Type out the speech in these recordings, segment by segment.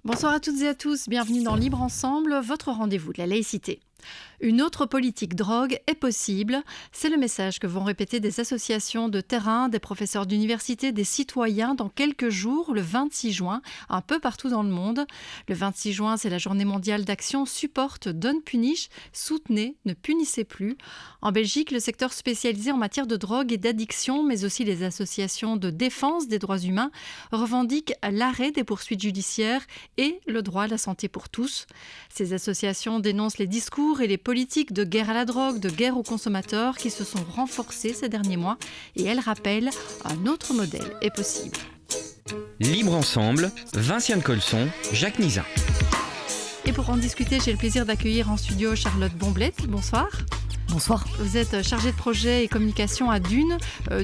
Bonsoir à toutes et à tous, bienvenue dans Libre Ensemble, votre rendez-vous de la laïcité. Une autre politique drogue est possible, c'est le message que vont répéter des associations de terrain, des professeurs d'université, des citoyens dans quelques jours, le 26 juin, un peu partout dans le monde. Le 26 juin, c'est la journée mondiale d'action Support, Don't Punish, soutenez, ne punissez plus. En Belgique, le secteur spécialisé en matière de drogue et d'addiction, mais aussi les associations de défense des droits humains, revendiquent l'arrêt des poursuites judiciaires et le droit à la santé pour tous. Ces associations dénoncent les discours et les politiques de guerre à la drogue, de guerre aux consommateurs qui se sont renforcées ces derniers mois et elles rappellent un autre modèle est possible. Libre Ensemble, Vinciane Colson, Jacques Nizin. Et pour en discuter, j'ai le plaisir d'accueillir en studio Charlotte Bomblette. Bonsoir. Bonsoir. Vous êtes chargée de projet et communication à Dune.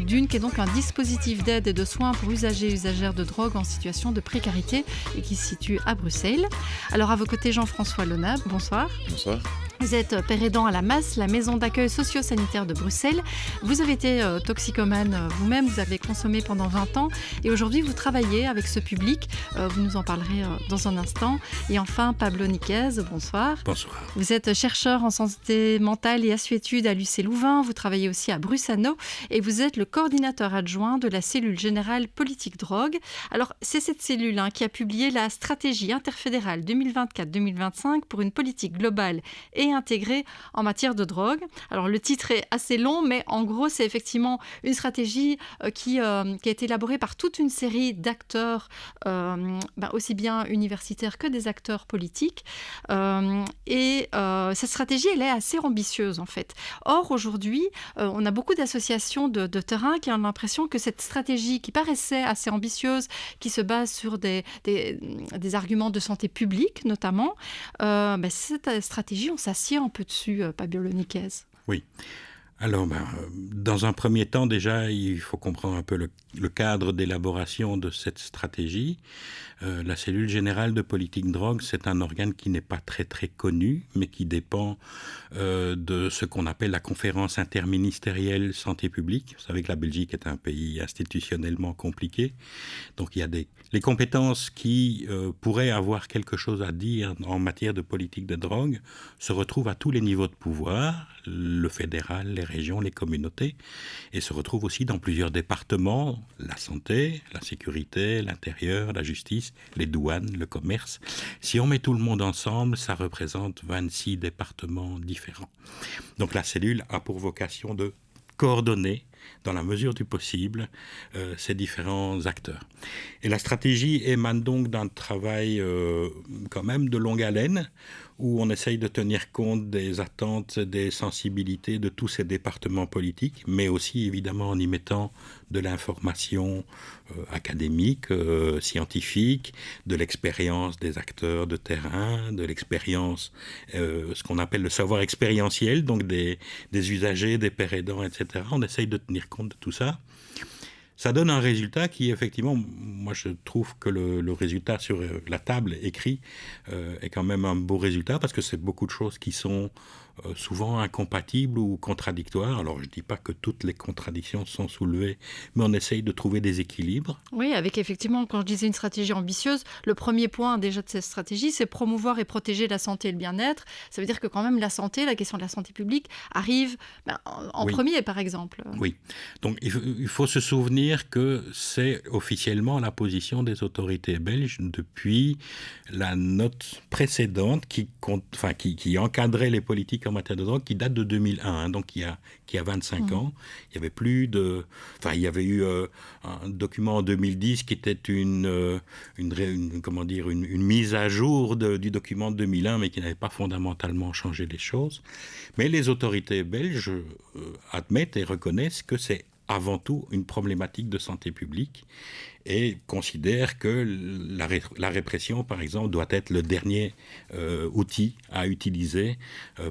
Dune qui est donc un dispositif d'aide et de soins pour usagers et usagères de drogue en situation de précarité et qui se situe à Bruxelles. Alors à vos côtés, Jean-François Lenab. Bonsoir. Bonsoir. Vous êtes père aidant à la MAS, la maison d'accueil socio-sanitaire de Bruxelles. Vous avez été toxicomane vous-même, vous avez consommé pendant 20 ans et aujourd'hui vous travaillez avec ce public. Vous nous en parlerez dans un instant. Et enfin, Pablo Niquez, bonsoir. Bonsoir. Vous êtes chercheur en santé mentale et assuétude à l'UC Louvain. Vous travaillez aussi à Brussano et vous êtes le coordinateur adjoint de la cellule générale politique drogue. Alors, c'est cette cellule qui a publié la stratégie interfédérale 2024-2025 pour une politique globale et intégrée en matière de drogue. Alors, le titre est assez long, mais en gros, c'est effectivement une stratégie qui a été élaborée par toute une série d'acteurs, aussi bien universitaires que des acteurs politiques. Cette stratégie, elle est assez ambitieuse, en fait. Or, aujourd'hui, on a beaucoup d'associations de terrain qui ont l'impression que cette stratégie qui paraissait assez ambitieuse, qui se base sur des arguments de santé publique, notamment, cette stratégie, on s'assied un peu dessus, Pablo Niquez. Oui. Alors, dans un premier temps, déjà, il faut comprendre un peu le cadre d'élaboration de cette stratégie. La cellule générale de politique drogue, c'est un organe qui n'est pas très très connu, mais qui dépend de ce qu'on appelle la conférence interministérielle santé publique. Vous savez que la Belgique est un pays institutionnellement compliqué, donc il y a les compétences qui pourraient avoir quelque chose à dire en matière de politique de drogue se retrouvent à tous les niveaux de pouvoir, le fédéral, les régions, les communautés, et se retrouvent aussi dans plusieurs départements, la santé, la sécurité, l'intérieur, la justice, les douanes, le commerce. Si on met tout le monde ensemble, ça représente 26 départements différents. Donc la cellule a pour vocation de coordonner, dans la mesure du possible, ces différents acteurs. Et la stratégie émane donc d'un travail quand même de longue haleine, où on essaye de tenir compte des attentes, des sensibilités de tous ces départements politiques, mais aussi évidemment en y mettant de l'information académique, scientifique, de l'expérience des acteurs de terrain, de l'expérience, ce qu'on appelle le savoir expérientiel, donc des usagers, des pères aidants, etc. On essaye de tenir compte de tout ça. Ça donne un résultat qui, effectivement, moi je trouve que le résultat sur la table écrit est quand même un beau résultat parce que c'est beaucoup de choses qui sont souvent incompatibles ou contradictoires. Alors je ne dis pas que toutes les contradictions sont soulevées, mais on essaye de trouver des équilibres. Oui, avec effectivement, quand je disais une stratégie ambitieuse, le premier point déjà de cette stratégie, c'est promouvoir et protéger la santé et le bien-être. Ça veut dire que quand même la santé, la question de la santé publique arrive en premier, par exemple. Oui, donc il faut se souvenir que c'est officiellement la position des autorités belges depuis la note précédente qui encadrait les politiques en matière de drogue, qui date de 2001, donc qui a 25 ans. Il y avait il y avait eu un document en 2010 qui était une mise à jour du document de 2001, mais qui n'avait pas fondamentalement changé les choses. Mais les autorités belges admettent et reconnaissent que c'est avant tout une problématique de santé publique et considère que la répression, par exemple, doit être le dernier outil à utiliser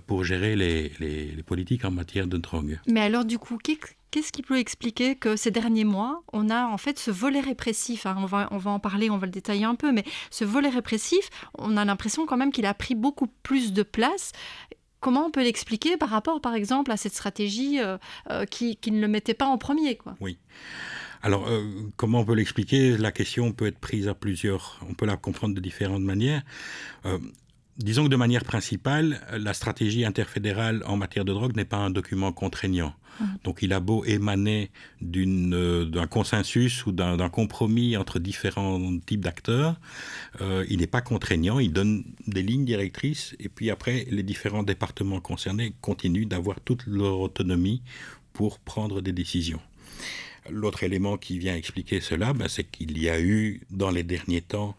pour gérer les politiques en matière de drogue. Mais alors, du coup, qu'est-ce qui peut expliquer que ces derniers mois, on a en fait ce volet répressif, on va en parler, on va le détailler un peu, mais ce volet répressif, on a l'impression quand même qu'il a pris beaucoup plus de place. Comment on peut l'expliquer par rapport, par exemple, à cette stratégie qui ne le mettait pas en premier, quoi ? Oui. Alors, comment on peut l'expliquer? La question peut être prise on peut la comprendre de différentes manières. Disons que de manière principale, la stratégie interfédérale en matière de drogue n'est pas un document contraignant. Donc il a beau émaner d'un consensus ou d'un compromis entre différents types d'acteurs, il n'est pas contraignant, il donne des lignes directrices et puis après les différents départements concernés continuent d'avoir toute leur autonomie pour prendre des décisions. L'autre élément qui vient expliquer cela, c'est qu'il y a eu dans les derniers temps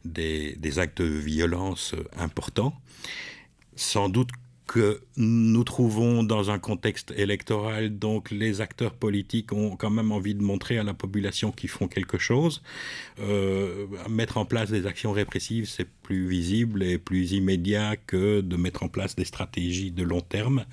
des actes de violence importants. Sans doute que nous trouvons dans un contexte électoral, donc les acteurs politiques ont quand même envie de montrer à la population qu'ils font quelque chose. Mettre en place des actions répressives, c'est plus visible et plus immédiat que de mettre en place des stratégies de long terme.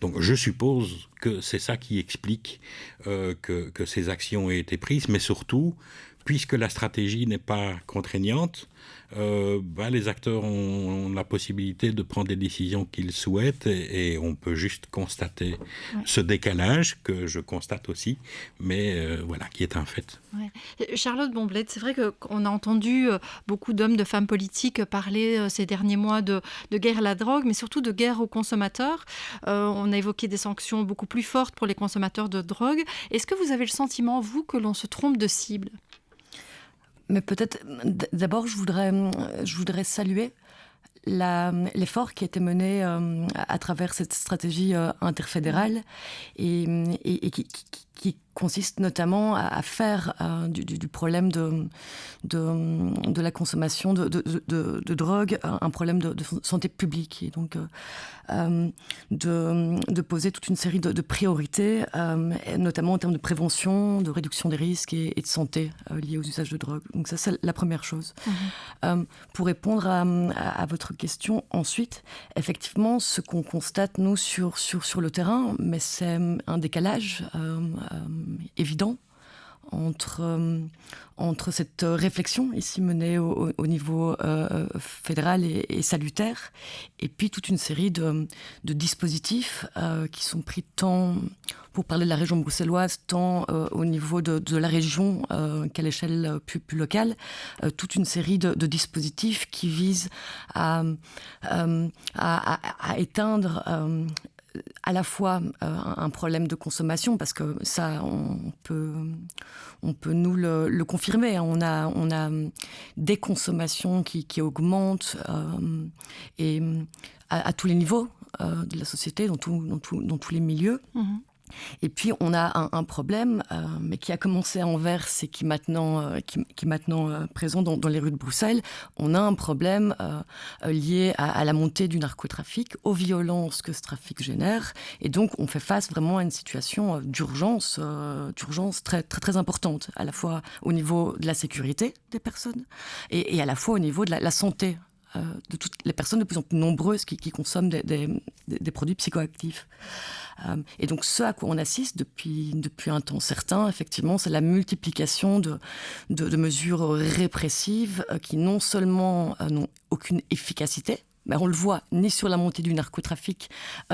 Donc je suppose que c'est ça qui explique que ces actions aient été prises, mais surtout, puisque la stratégie n'est pas contraignante, les acteurs ont la possibilité de prendre des décisions qu'ils souhaitent et on peut juste constater ce décalage que je constate aussi, mais qui est un fait. Ouais. Charlotte Bonblette, c'est vrai qu'on a entendu beaucoup d'hommes, de femmes politiques parler ces derniers mois de guerre à la drogue, mais surtout de guerre aux consommateurs. On a évoqué des sanctions beaucoup plus fortes pour les consommateurs de drogue. Est-ce que vous avez le sentiment, vous, que l'on se trompe de cible ? Mais peut-être, d'abord, je voudrais saluer l'effort qui a été mené à travers cette stratégie interfédérale et qui consiste notamment à faire du problème de la consommation de drogue un problème de santé publique. Et donc, de poser toute une série de priorités, notamment en termes de prévention, de réduction des risques et de santé liés aux usages de drogue. Donc ça, c'est la première chose. Pour répondre à votre question, ensuite, effectivement, ce qu'on constate, nous, sur le terrain, mais c'est un décalage évident entre cette réflexion ici menée au niveau fédéral et salutaire, et puis toute une série de dispositifs qui sont pris tant, pour parler de la région bruxelloise, tant au niveau de la région qu'à l'échelle plus locale, toute une série de dispositifs qui visent à éteindre à la fois un problème de consommation, parce que ça, on peut nous le confirmer. On a des consommations qui augmentent et à tous les niveaux de la société, dans tous les milieux. Et puis, on a un problème, mais qui a commencé à Anvers et qui est maintenant présent dans les rues de Bruxelles. On a un problème lié à la montée du narcotrafic, aux violences que ce trafic génère. Et donc, on fait face vraiment à une situation d'urgence très, très, très importante, à la fois au niveau de la sécurité des personnes et à la fois au niveau de la santé de toutes les personnes de plus en plus nombreuses qui consomment des produits psychoactifs. Et donc, ce à quoi on assiste depuis un temps certain, effectivement, c'est la multiplication de mesures répressives qui non seulement n'ont aucune efficacité, mais on le voit ni sur la montée du narcotrafic,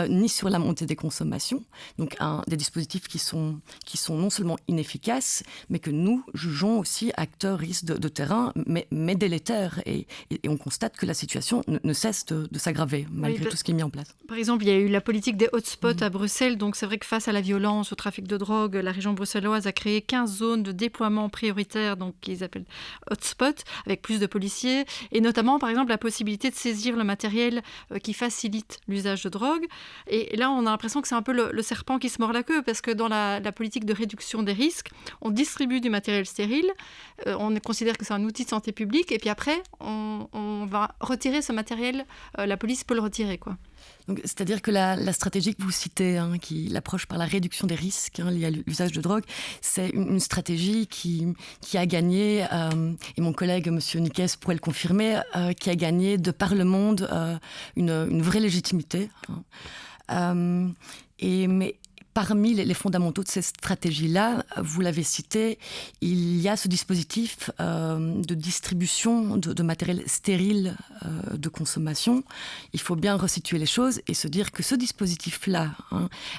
ni sur la montée des consommations. Donc, des dispositifs qui sont non seulement inefficaces, mais que nous jugeons aussi acteurs risques de terrain, mais délétères. Et on constate que la situation ne cesse de s'aggraver, malgré tout ce qui est mis en place. Par exemple, il y a eu la politique des hotspots à Bruxelles. Donc, c'est vrai que face à la violence, au trafic de drogue, la région bruxelloise a créé 15 zones de déploiement prioritaire, donc qu'ils appellent hotspots, avec plus de policiers. Et notamment, par exemple, la possibilité de saisir le matériel qui facilite l'usage de drogue. Et là, on a l'impression que c'est un peu le serpent qui se mord la queue, parce que dans la politique de réduction des risques, on distribue du matériel stérile, on considère que c'est un outil de santé publique, et puis après, on va retirer ce matériel, la police peut le retirer, quoi. Donc, c'est-à-dire que la stratégie que vous citez, qui l'approche par la réduction des risques liés à l'usage de drogue, c'est une stratégie qui a gagné, et mon collègue M. Niquès pourrait le confirmer, qui a gagné de par le monde une vraie légitimité. Mais parmi les fondamentaux de ces stratégies-là, vous l'avez cité, il y a ce dispositif de distribution de matériel stérile de consommation. Il faut bien resituer les choses et se dire que ce dispositif-là,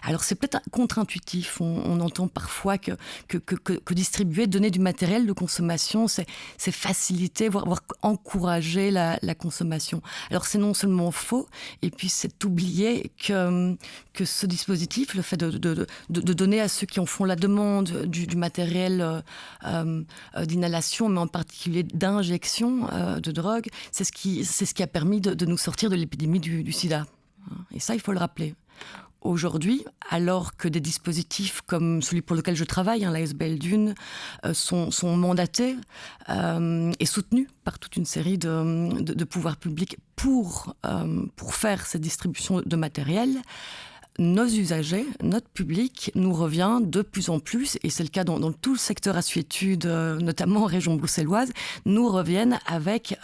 alors c'est peut-être contre-intuitif, on entend parfois que distribuer, donner du matériel de consommation, c'est faciliter, voire encourager la consommation. Alors c'est non seulement faux, et puis c'est oublier que ce dispositif, le fait de donner à ceux qui en font la demande du matériel d'inhalation, mais en particulier d'injection de drogue, c'est ce qui a permis de nous sortir de l'épidémie du sida. Et ça, il faut le rappeler. Aujourd'hui, alors que des dispositifs comme celui pour lequel je travaille, l'ASBL Dune, sont mandatés et soutenus par toute une série de pouvoirs publics pour faire cette distribution de matériel, nos usagers, notre public, nous revient de plus en plus, et c'est le cas dans tout le secteur assuétude, notamment en région bruxelloise, nous reviennent avec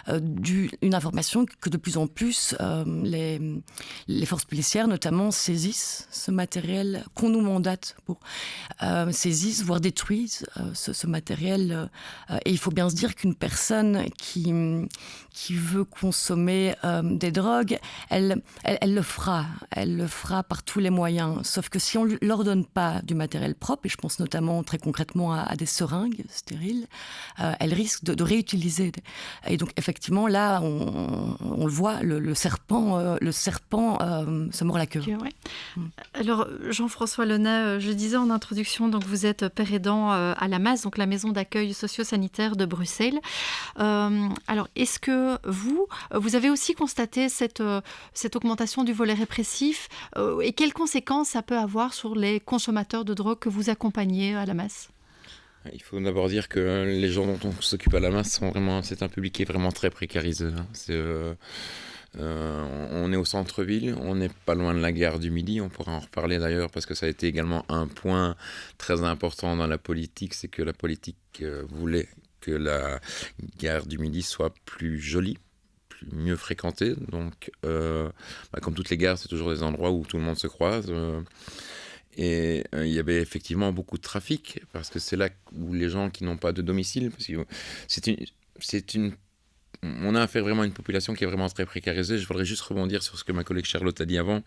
une information que de plus en plus les forces policières, notamment, saisissent ce matériel qu'on nous mandate pour, saisissent, voire détruisent ce matériel. Et il faut bien se dire qu'une personne qui veut consommer des drogues, elle le fera. Elle le fera par tous les moyens. Sauf que si on ne leur donne pas du matériel propre, et je pense notamment très concrètement à des seringues stériles, elle risque de réutiliser. Et donc effectivement, là, on le voit, le serpent se mord la queue. Ouais. Alors, Jean-François Launay, je disais en introduction, donc vous êtes père aidant à la MAS, donc la maison d'accueil socio-sanitaire de Bruxelles. Alors, est-ce que vous avez aussi constaté cette augmentation du volet répressif et quelles conséquences ça peut avoir sur les consommateurs de drogue que vous accompagnez à la MAS ? Il faut d'abord dire que les gens dont on s'occupe à la MAS c'est un public qui est vraiment très précarisé. On est au centre-ville, on n'est pas loin de la gare du Midi, on pourra en reparler d'ailleurs parce que ça a été également un point très important dans la politique, c'est que la politique voulait que la gare du Midi soit plus jolie, mieux fréquentée. Donc, comme toutes les gares, c'est toujours des endroits où tout le monde se croise. Et il y avait effectivement beaucoup de trafic, parce que c'est là où les gens qui n'ont pas de domicile, parce que on a affaire vraiment à une population qui est vraiment très précarisée. Je voudrais juste rebondir sur ce que ma collègue Charlotte a dit avant,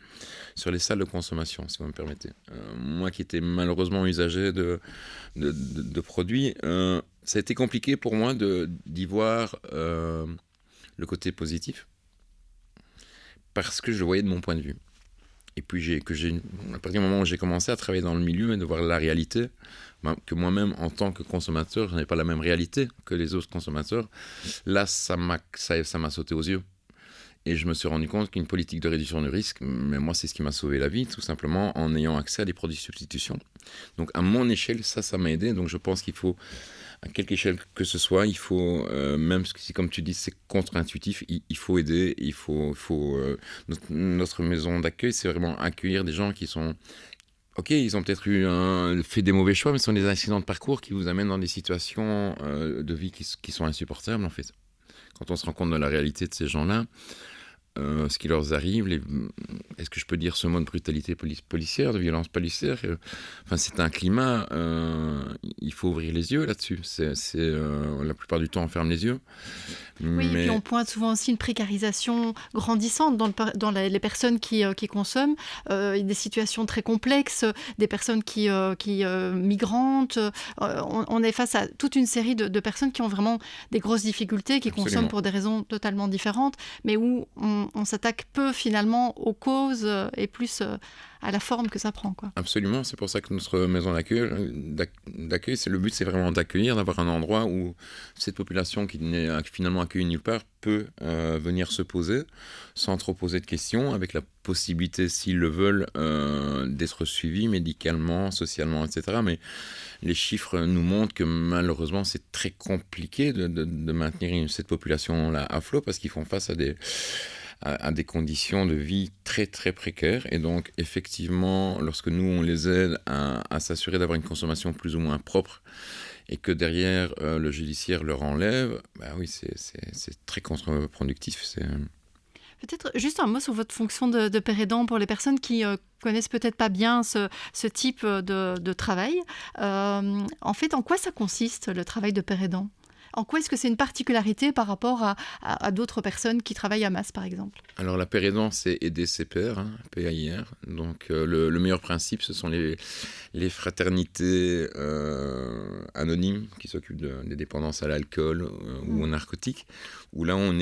sur les salles de consommation, si vous me permettez. Moi qui étais malheureusement usager de produits, ça a été compliqué pour moi d'y voir le côté positif, parce que je le voyais de mon point de vue. Et puis, à partir du moment où j'ai commencé à travailler dans le milieu et de voir la réalité, que moi-même, en tant que consommateur, je n'avais pas la même réalité que les autres consommateurs, là, ça m'a sauté aux yeux. Et je me suis rendu compte qu'une politique de réduction du risque, mais moi, c'est ce qui m'a sauvé la vie, tout simplement, en ayant accès à des produits de substitution. Donc, à mon échelle, ça m'a aidé. Donc, je pense qu'il faut, à quelque échelle que ce soit, il faut, même si, comme tu dis, c'est contre-intuitif, il faut aider, notre maison d'accueil, c'est vraiment accueillir des gens qui sont... Ok, ils ont peut-être fait des mauvais choix, mais ce sont des accidents de parcours qui vous amènent dans des situations de vie qui sont insupportables, en fait. Quand on se rend compte de la réalité de ces gens-là, ce qui leur arrive, est-ce que je peux dire ce mot de brutalité policière, de violence policière, c'est un climat, il faut ouvrir les yeux là-dessus. La plupart du temps, on ferme les yeux. Oui, et puis on pointe souvent aussi une précarisation grandissante dans les personnes qui consomment, des situations très complexes, des personnes qui migrantes. On est face à toute une série de personnes qui ont vraiment des grosses difficultés, qui Absolument. consomment pour des raisons totalement différentes, mais où on s'attaque peu finalement aux causes et plus à la forme que ça prend, quoi. Absolument, c'est pour ça que notre maison d'accueil, le but c'est vraiment d'accueillir, d'avoir un endroit où cette population qui n'est finalement accueillie nulle part peut venir se poser sans trop poser de questions, avec la possibilité, s'ils le veulent, d'être suivis médicalement, socialement, etc. Mais les chiffres nous montrent que malheureusement c'est très compliqué de maintenir cette population-là à flot, parce qu'ils font face à des conditions de vie très très précaires. Et donc effectivement, lorsque nous on les aide à s'assurer d'avoir une consommation plus ou moins propre, et que derrière le judiciaire leur enlève, oui, c'est très contre-productif. Peut-être juste un mot sur votre fonction de père aidant pour les personnes qui connaissent peut-être pas bien ce type de travail. En fait, en quoi ça consiste, le travail de père aidant ? En quoi est-ce que c'est une particularité par rapport à d'autres personnes qui travaillent à MAS, par exemple ? Alors, la paire aidant, c'est aider ses pairs, PAIR. Donc, le meilleur principe, ce sont les fraternités anonymes qui s'occupent des dépendances à l'alcool ou aux narcotiques. Où là, en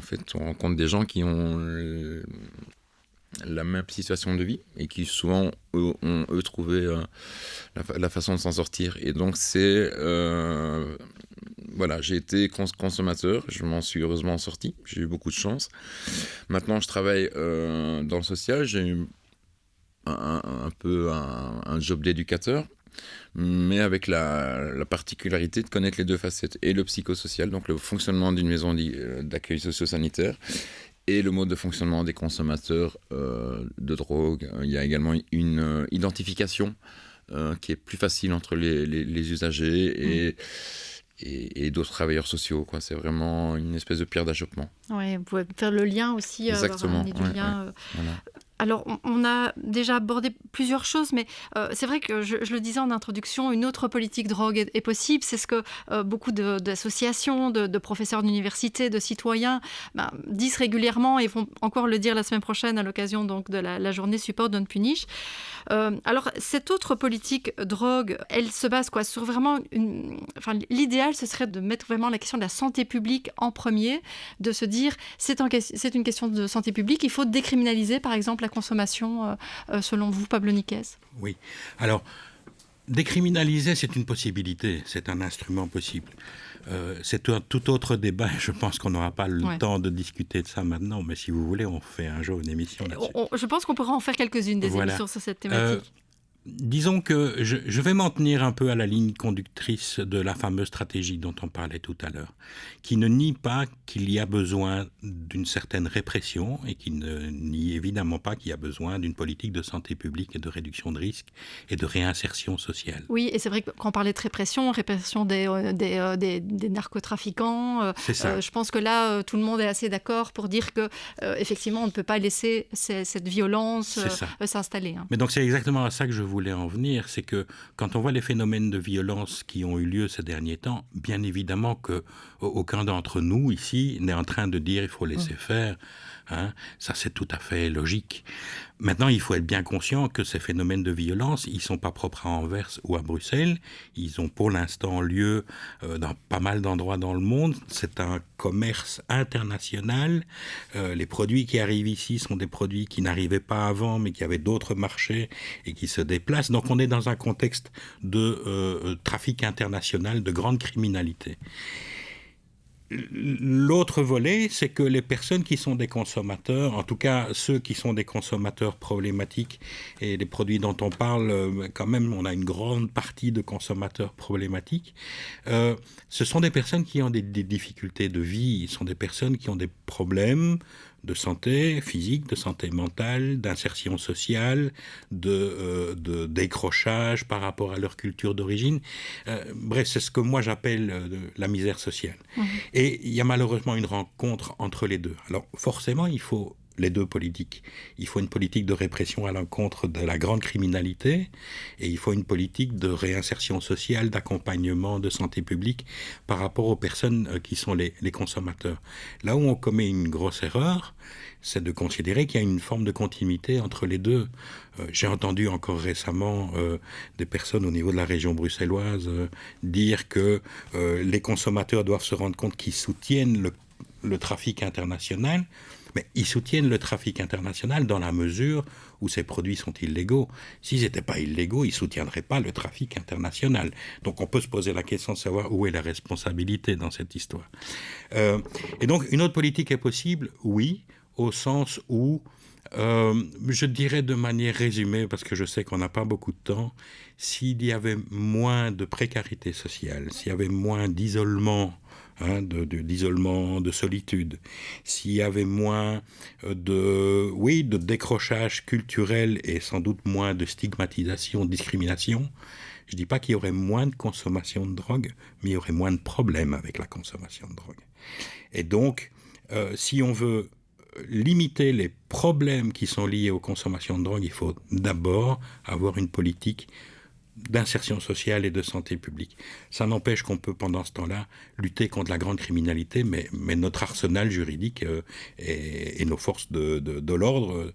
fait, on rencontre des gens qui ont la même situation de vie et qui souvent ont trouvé la façon de s'en sortir. Et donc voilà, j'ai été consommateur, je m'en suis heureusement sorti, j'ai eu beaucoup de chance. Maintenant je travaille dans le social, j'ai eu un peu un job d'éducateur, mais avec la particularité de connaître les deux facettes, et le psychosocial, donc le fonctionnement d'une maison d'accueil socio-sanitaire, et le mode de fonctionnement des consommateurs de drogue. Il y a également une identification qui est plus facile entre les usagers et d'autres travailleurs sociaux, quoi. C'est vraiment une espèce de pierre d'achoppement. Oui, vous pouvez faire le lien aussi. Exactement. Lien. Voilà. Alors, on a déjà abordé plusieurs choses, mais c'est vrai que je le disais en introduction, une autre politique drogue est possible. C'est ce que beaucoup d'associations, de professeurs d'université, de citoyens disent régulièrement et vont encore le dire la semaine prochaine à l'occasion donc, de la journée Support Don't Punish. Alors, cette autre politique drogue, elle se base sur vraiment l'idéal, ce serait de mettre vraiment la question de la santé publique en premier, de se dire c'est une question de santé publique, il faut décriminaliser par exemple la consommation, selon vous, Pablo Niquez ? Oui. Alors, décriminaliser, c'est une possibilité, c'est un instrument possible. C'est un tout autre débat. Je pense qu'on n'aura pas le temps de discuter de ça maintenant, mais si vous voulez, on fait un jour une émission là-dessus. Je pense qu'on pourra en faire quelques-unes des émissions sur cette thématique. Disons que je vais m'en tenir un peu à la ligne conductrice de la fameuse stratégie dont on parlait tout à l'heure, qui ne nie pas qu'il y a besoin d'une certaine répression et qui ne nie évidemment pas qu'il y a besoin d'une politique de santé publique et de réduction de risques et de réinsertion sociale. Oui, et c'est vrai que quand on parlait de répression des narcotrafiquants, c'est ça. Je pense que là, tout le monde est assez d'accord pour dire que effectivement, on ne peut pas laisser cette violence s'installer. Mais donc c'est exactement à ça que je voulais en venir, c'est que quand on voit les phénomènes de violence qui ont eu lieu ces derniers temps, bien évidemment qu'aucun d'entre nous ici n'est en train de dire il faut laisser faire. Ça, c'est tout à fait logique. Maintenant, il faut être bien conscient que ces phénomènes de violence, ils ne sont pas propres à Anvers ou à Bruxelles. Ils ont pour l'instant lieu dans pas mal d'endroits dans le monde. C'est un commerce international. Les produits qui arrivent ici sont des produits qui n'arrivaient pas avant, mais qui avaient d'autres marchés et qui se déplacent. Donc, on est dans un contexte de trafic international, de grande criminalité. L'autre volet, c'est que les personnes qui sont des consommateurs, en tout cas ceux qui sont des consommateurs problématiques, et les produits dont on parle, quand même, on a une grande partie de consommateurs problématiques, ce sont des personnes qui ont des difficultés de vie, ce sont des personnes qui ont des problèmes de santé physique, de santé mentale, d'insertion sociale, de décrochage par rapport à leur culture d'origine. Bref, c'est ce que moi j'appelle la misère sociale. Et il y a malheureusement une rencontre entre les deux. Alors forcément, il faut les deux politiques. Il faut une politique de répression à l'encontre de la grande criminalité et il faut une politique de réinsertion sociale, d'accompagnement, de santé publique par rapport aux personnes qui sont les consommateurs. Là où on commet une grosse erreur, c'est de considérer qu'il y a une forme de continuité entre les deux. J'ai entendu encore récemment des personnes au niveau de la région bruxelloise dire que les consommateurs doivent se rendre compte qu'ils soutiennent le trafic international. Mais ils soutiennent le trafic international dans la mesure où ces produits sont illégaux. S'ils n'étaient pas illégaux, ils ne soutiendraient pas le trafic international. Donc on peut se poser la question de savoir où est la responsabilité dans cette histoire. Et donc une autre politique est possible, oui, au sens où, je dirais de manière résumée, parce que je sais qu'on n'a pas beaucoup de temps, s'il y avait moins de précarité sociale, s'il y avait moins d'isolement, d'isolement, de solitude, s'il y avait moins de décrochage culturel et sans doute moins de stigmatisation, de discrimination, je ne dis pas qu'il y aurait moins de consommation de drogue, mais il y aurait moins de problèmes avec la consommation de drogue. Et donc, Si on veut limiter les problèmes qui sont liés aux consommations de drogue, il faut d'abord avoir une politique d'insertion sociale et de santé publique. Ça n'empêche qu'on peut, pendant ce temps-là, lutter contre la grande criminalité, mais notre arsenal juridique et nos forces de l'ordre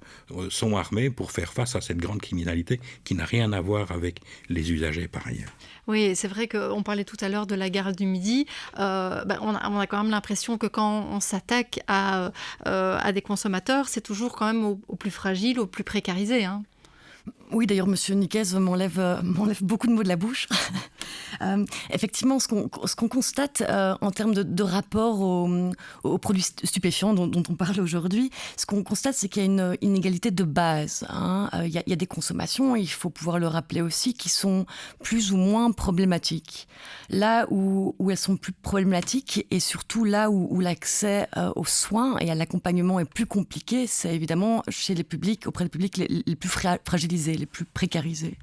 sont armées pour faire face à cette grande criminalité qui n'a rien à voir avec les usagers par ailleurs. Oui, c'est vrai qu'on parlait tout à l'heure de la gare du Midi. On a quand même l'impression que quand on s'attaque à des consommateurs, c'est toujours quand même aux plus fragiles, aux plus précarisés, hein. Oui, d'ailleurs, Monsieur Niquez m'enlève beaucoup de mots de la bouche. Effectivement, ce qu'on constate en termes de rapport aux produits stupéfiants dont on parle aujourd'hui, ce qu'on constate, c'est qu'il y a une inégalité de base, hein. Il y a des consommations, et il faut pouvoir le rappeler aussi, qui sont plus ou moins problématiques. Là où elles sont plus problématiques, et surtout là où l'accès aux soins et à l'accompagnement est plus compliqué, c'est évidemment auprès des publics les plus fragilisés, les plus précarisés.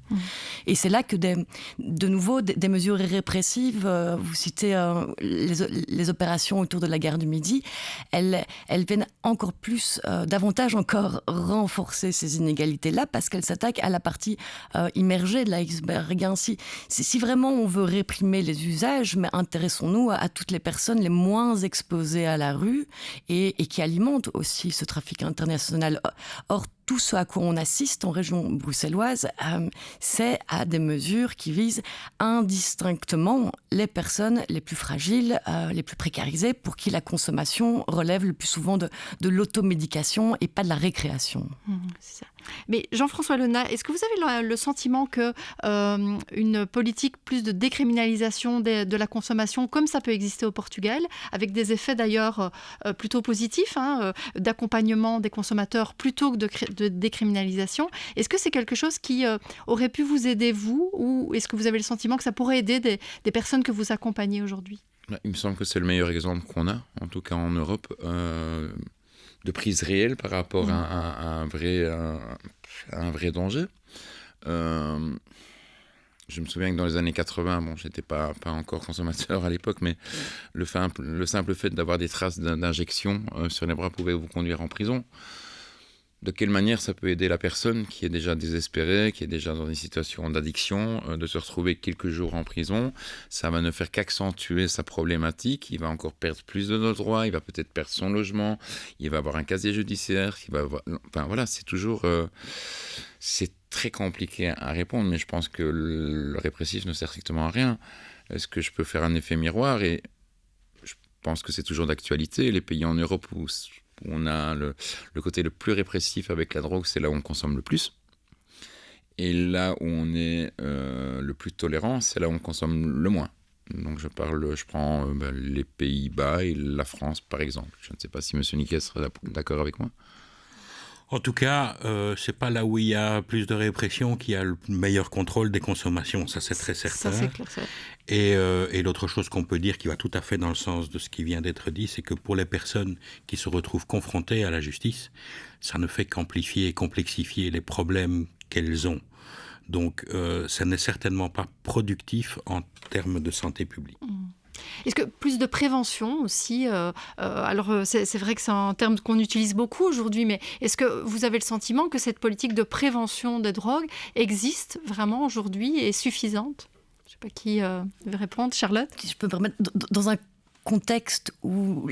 Et c'est là que de nouveau des mesures répressives, vous citez les opérations autour de la gare du Midi, elles viennent encore plus, davantage encore renforcer ces inégalités-là, parce qu'elles s'attaquent à la partie immergée de l'iceberg. Si vraiment on veut réprimer les usages, mais intéressons-nous à toutes les personnes les moins exposées à la rue et qui alimentent aussi ce trafic international. Or, tout ce à quoi on assiste en région bruxelloise, c'est à des mesures qui visent indistinctement les personnes les plus fragiles, les plus précarisées, pour qui la consommation relève le plus souvent de l'automédication et pas de la récréation. C'est ça. Mais Jean-François Lenat, est-ce que vous avez le sentiment que une politique plus de décriminalisation de la consommation, comme ça peut exister au Portugal, avec des effets d'ailleurs plutôt positifs, hein, d'accompagnement des consommateurs plutôt que de décriminalisation, est-ce que c'est quelque chose qui aurait pu vous aider, vous, ou est-ce que vous avez le sentiment que ça pourrait aider des personnes que vous accompagnez aujourd'hui ? Il me semble que c'est le meilleur exemple qu'on a, en tout cas en Europe, de prise réelle par rapport à un vrai danger. Je me souviens que dans les années 80, j'étais pas encore consommateur à l'époque, mais le simple fait d'avoir des traces d'injection sur les bras pouvait vous conduire en prison. De quelle manière ça peut aider la personne qui est déjà désespérée, qui est déjà dans une situation d'addiction, de se retrouver quelques jours en prison? Ça va ne faire qu'accentuer sa problématique. Il va encore perdre plus de droits, il va peut-être perdre son logement, il va avoir un casier judiciaire. C'est toujours... c'est très compliqué à répondre, mais je pense que le répressif ne sert strictement à rien. Est-ce que je peux faire un effet miroir? Et je pense que c'est toujours d'actualité. Les pays en Europe où on a le côté le plus répressif avec la drogue, c'est là où on consomme le plus. Et là où on est le plus tolérant, c'est là où on consomme le moins. Donc je prends les Pays-Bas et la France, par exemple. Je ne sais pas si M. Niquet sera d'accord avec moi. En tout cas, c'est pas là où il y a plus de répression qu'il y a le meilleur contrôle des consommations, ça c'est très certain. Ça c'est clair. Et l'autre chose qu'on peut dire qui va tout à fait dans le sens de ce qui vient d'être dit, c'est que pour les personnes qui se retrouvent confrontées à la justice, ça ne fait qu'amplifier et complexifier les problèmes qu'elles ont. Donc ça n'est certainement pas productif en termes de santé publique. Est-ce que plus de prévention aussi, alors c'est vrai que c'est un terme qu'on utilise beaucoup aujourd'hui, mais est-ce que vous avez le sentiment que cette politique de prévention des drogues existe vraiment aujourd'hui et est suffisante ? Je ne sais pas qui veut répondre. Charlotte ? Si je peux me permettre, dans un contexte où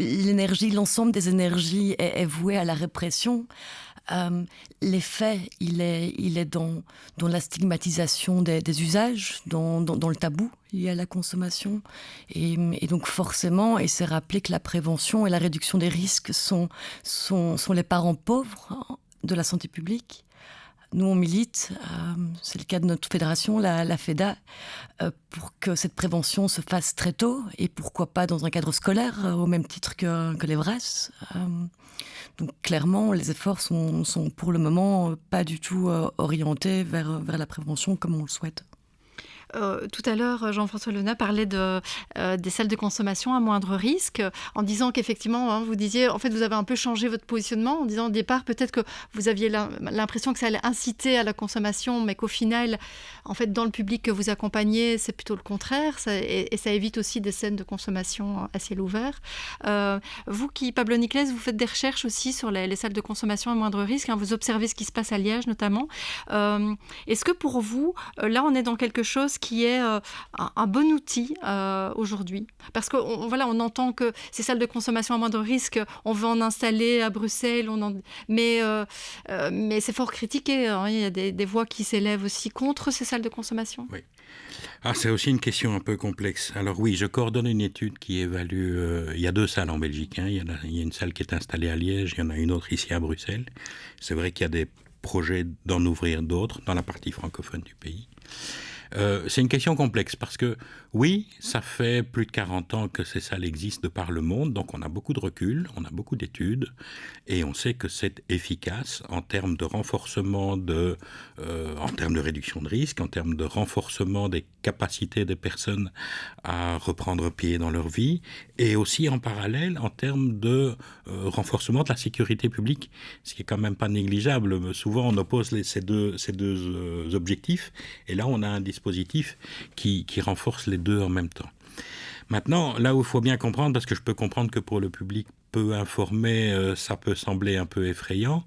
l'ensemble des énergies est vouée à la répression, l'effet, il est dans la stigmatisation des usages, dans le tabou lié à la consommation. Et donc forcément, et c'est rappelé que la prévention et la réduction des risques sont les parents pauvres de la santé publique. Nous, on milite, c'est le cas de notre fédération, la FEDA, pour que cette prévention se fasse très tôt, et pourquoi pas dans un cadre scolaire, au même titre que les VRAS. Donc clairement, les efforts sont pour le moment pas du tout orientés vers la prévention comme on le souhaite. Tout à l'heure, Jean-François Lenain parlait des salles de consommation à moindre risque, en disant qu'effectivement, vous disiez, en fait, vous avez un peu changé votre positionnement, en disant au départ, peut-être que vous aviez l'impression que ça allait inciter à la consommation, mais qu'au final, en fait, dans le public que vous accompagnez, c'est plutôt le contraire, et ça évite aussi des scènes de consommation à ciel ouvert. Vous qui, Pablo Niclès, vous faites des recherches aussi sur les salles de consommation à moindre risque, vous observez ce qui se passe à Liège notamment. Est-ce que pour vous, là, on est dans quelque chose qui est un bon outil aujourd'hui? Parce qu'on entend que ces salles de consommation à moindre risque, on veut en installer à Bruxelles, mais c'est fort critiqué. Hein. Il y a des voix qui s'élèvent aussi contre ces salles de consommation. Oui. C'est aussi une question un peu complexe. Alors oui, je coordonne une étude qui évalue... il y a 2 salles en Belgique. Hein. Il y a une salle qui est installée à Liège, il y en a une autre ici à Bruxelles. C'est vrai qu'il y a des projets d'en ouvrir d'autres dans la partie francophone du pays. C'est une question complexe parce que, oui, ça fait plus de 40 ans que ces salles existent de par le monde, donc on a beaucoup de recul, on a beaucoup d'études, et on sait que c'est efficace en termes de renforcement, en termes de réduction de risque, en termes de renforcement des capacités des personnes à reprendre pied dans leur vie, et aussi en parallèle en termes de renforcement de la sécurité publique, ce qui est quand même pas négligeable. Souvent on oppose ces deux objectifs, et là on a un dispositif qui renforce les deux en même temps. Maintenant, là où il faut bien comprendre, parce que je peux comprendre que pour le public peu informé, ça peut sembler un peu effrayant,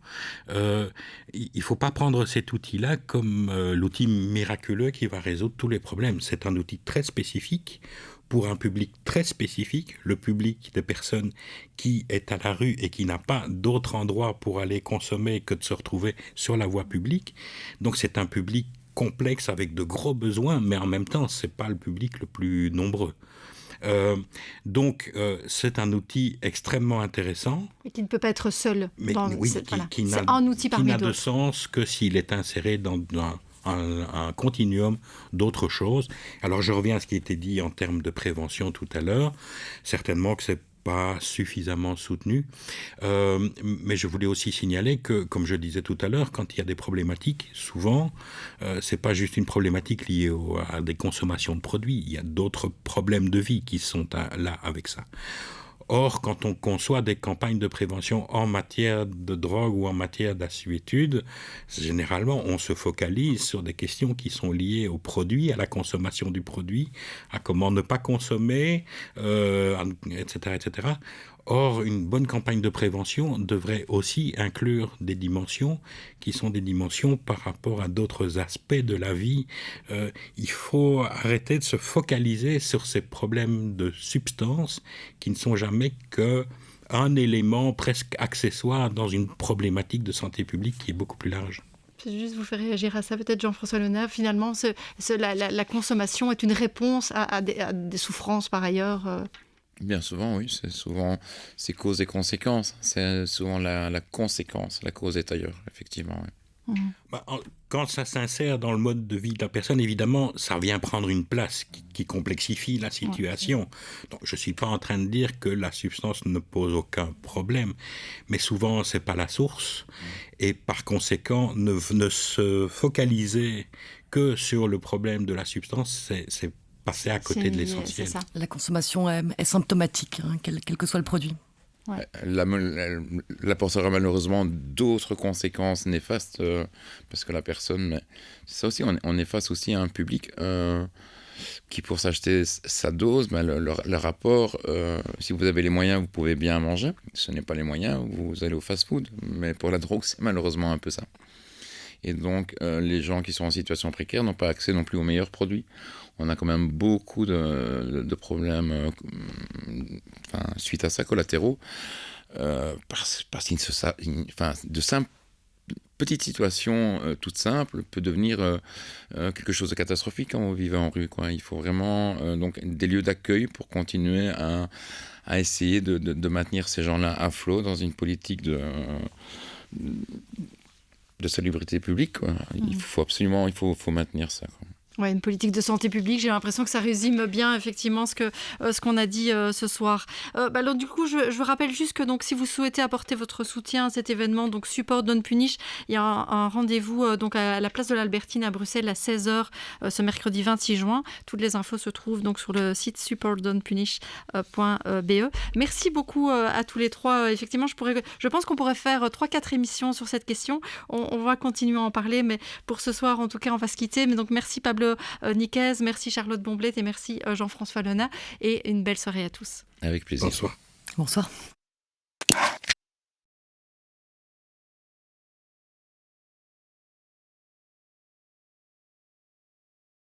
il ne faut pas prendre cet outil-là comme l'outil miraculeux qui va résoudre tous les problèmes. C'est un outil très spécifique pour un public très spécifique, le public des personnes qui est à la rue et qui n'a pas d'autre endroit pour aller consommer que de se retrouver sur la voie publique. Donc c'est un public complexe avec de gros besoins, mais en même temps, ce n'est pas le public le plus nombreux. Donc, c'est un outil extrêmement intéressant. Et qui ne peut pas être seul. Mais oui, qui c'est un outil parmi d'autres. Qui n'a de sens que s'il est inséré dans un continuum d'autres choses. Alors, je reviens à ce qui a été dit en termes de prévention tout à l'heure. Certainement que c'est pas suffisamment soutenu. Mais je voulais aussi signaler que, comme je disais tout à l'heure, quand il y a des problématiques, souvent, c'est pas juste une problématique liée à des consommations de produits. Il y a d'autres problèmes de vie qui sont là avec ça. Or, quand on conçoit des campagnes de prévention en matière de drogue ou en matière d'assuétude, généralement, on se focalise sur des questions qui sont liées au produit, à la consommation du produit, à comment ne pas consommer, etc., etc. Or, une bonne campagne de prévention devrait aussi inclure des dimensions qui sont des dimensions par rapport à d'autres aspects de la vie. Il faut arrêter de se focaliser sur ces problèmes de substance qui ne sont jamais qu'un élément presque accessoire dans une problématique de santé publique qui est beaucoup plus large. Je vais juste vous faire réagir à ça, peut-être Jean-François Lenain. Finalement, la consommation est une réponse à des souffrances par ailleurs. Bien souvent, oui. C'est cause et conséquence. C'est souvent la conséquence. La cause est ailleurs, effectivement. Oui. Quand ça s'insère dans le mode de vie de la personne, évidemment, ça vient prendre une place qui complexifie la situation. Donc, je ne suis pas en train de dire que la substance ne pose aucun problème, mais souvent, ce n'est pas la source. Et par conséquent, ne se focaliser que sur le problème de la substance, c'est passer à côté de l'essentiel. La consommation est symptomatique, quel que soit le produit. Ouais. Elle apportera malheureusement d'autres conséquences néfastes parce que la personne... C'est ça aussi, on est face aussi à un public qui, pour s'acheter sa dose, le rapport, si vous avez les moyens, vous pouvez bien manger. Ce n'est pas les moyens, vous allez au fast-food. Mais pour la drogue, c'est malheureusement un peu ça. Et donc, les gens qui sont en situation précaire n'ont pas accès non plus aux meilleurs produits. On a quand même beaucoup de problèmes suite à ça, collatéraux, parce qu'une de simples petites situations toutes simples peut devenir quelque chose de catastrophique quand on vit en rue, quoi. Il faut vraiment donc des lieux d'accueil pour continuer à essayer de maintenir ces gens-là à flot dans une politique de salubrité publique, quoi. Il faut absolument maintenir ça, quoi. Ouais, une politique de santé publique, j'ai l'impression que ça résume bien effectivement ce qu'on a dit ce soir. Alors, du coup, je vous rappelle juste que donc, si vous souhaitez apporter votre soutien à cet événement, donc Support Don't Punish, il y a un rendez-vous donc à la place de l'Albertine à Bruxelles à 16h ce mercredi 26 juin. Toutes les infos se trouvent donc sur le site supportdon'tpunish.be. Merci beaucoup à tous les trois. Effectivement, je pense qu'on pourrait faire 3-4 émissions sur cette question. On va continuer à en parler, mais pour ce soir, en tout cas, on va se quitter. Mais donc, merci Pablo Niquez, merci Charlotte Bomblet et merci Jean-François Lenat et une belle soirée à tous. Avec plaisir. Bonsoir. Bonsoir.